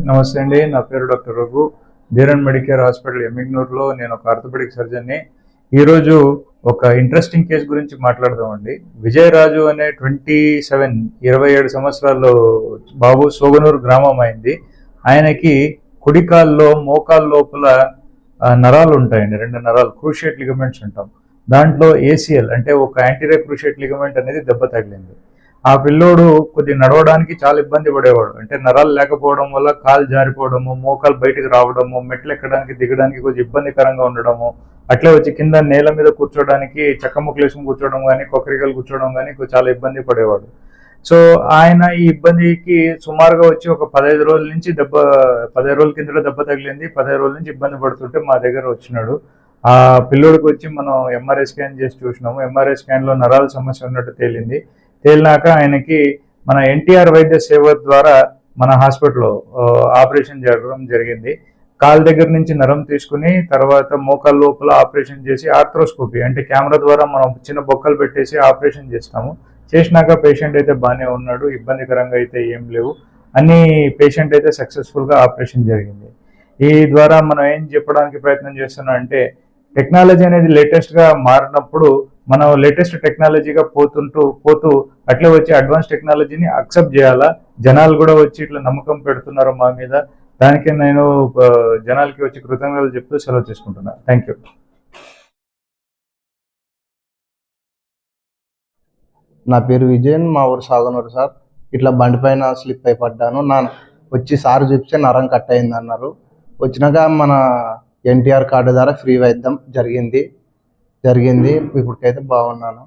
నమస్తే అండి, నా పేరు doctor Raghu. Dheeran Medicare Hospital ఎమ్మిగ్నూర్లో నేను ఒక ఆర్థోపెడిక్ సర్జన్ని. ఈరోజు ఒక ఇంట్రెస్టింగ్ కేసు గురించి మాట్లాడదామండి. విజయరాజు అనే 27 సంవత్సరాల్లో బాబు సోగనూరు గ్రామం అయింది. ఆయనకి కుడికాల్లో మోకాల్ లోపల నరాలు ఉంటాయండి, 2 నరాలు, క్రూషియేట్ లిగమెంట్స్ అంటాం. దాంట్లో ఏసీఎల్ అంటే ఒక యాంటీరియర్ క్రూషియేట్ లిగమెంట్ అనేది దెబ్బ తగిలింది. ఆ పిల్లోడు కొద్దిగా నడవడానికి చాలా ఇబ్బంది పడేవాడు. అంటే నరాలు లేకపోవడం వల్ల కాలు జారిపోవడము, మోకాలు బయటకు రావడము, మెట్లు ఎక్కడానికి దిగడానికి కొంచెం ఇబ్బందికరంగా ఉండడము, అట్లే వచ్చి కింద నేల మీద కూర్చోడానికి చక్కముక్కలు వేసుకుని కూర్చోవడం కానీ, కొక్కరికలు కూర్చోవడం కానీ చాలా ఇబ్బంది పడేవాడు. సో ఆయన ఈ ఇబ్బందికి సుమారుగా వచ్చి ఒక 15 రోజుల నుంచి 15 రోజుల కింద దెబ్బ తగిలింది. 15 రోజుల నుంచి ఇబ్బంది పడుతుంటే మా దగ్గర వచ్చినాడు. ఆ పిల్లోడికి వచ్చి మనం ఎంఆర్ఐ స్కాన్ చేసి చూసినాము. ఎంఆర్ఐ స్కాన్లో నరాల సమస్య ఉన్నట్టు తేలినాక ఆయనకి మన ఎన్టీఆర్ వైద్య సేవ ద్వారా మన హాస్పిటల్లో ఆపరేషన్ జరగడం జరిగింది. కాలు దగ్గర నుంచి నరం తీసుకుని తర్వాత మోకాళ్ళ లోపల ఆపరేషన్ చేసి ఆర్థ్రోస్కోపీ అంటే కెమెరా ద్వారా మనం చిన్న బొక్కలు పెట్టేసి ఆపరేషన్ చేస్తాము. చేసినాక పేషెంట్ అయితే బాగానే ఉన్నాడు, ఇబ్బందికరంగా అయితే ఏం లేవు. అన్ని పేషెంట్ అయితే సక్సెస్ఫుల్గా ఆపరేషన్ జరిగింది. ఈ ద్వారా మనం ఏం చెప్పడానికి ప్రయత్నం చేస్తున్నాం అంటే, టెక్నాలజీ అనేది లేటెస్ట్గా మారినప్పుడు మనం లేటెస్ట్ టెక్నాలజీగా పోతూ అట్లే వచ్చి అడ్వాన్స్ టెక్నాలజీని అక్సెప్ట్ చేయాలా. జనాలు కూడా వచ్చి ఇట్లా నమ్మకం పెడుతున్నారు మా మీద. దానికి నేను జనాలకి వచ్చి కృతజ్ఞతలు చెప్తూ సెలవు తీసుకుంటున్నా. Thank you. నా పేరు విజయన్, మా ఊరు సాగనూరు సార్. ఇట్లా బండి పైన స్లిప్ అయి పడ్డాను. వచ్చి సార్ చూపిస్తే నరం కట్ అయింది అన్నారు. వచ్చినాక మన ఎన్టీఆర్ కార్డు ద్వారా ఫ్రీ వైద్యం జరిగింది. ఇప్పటికైతే బాగున్నాను.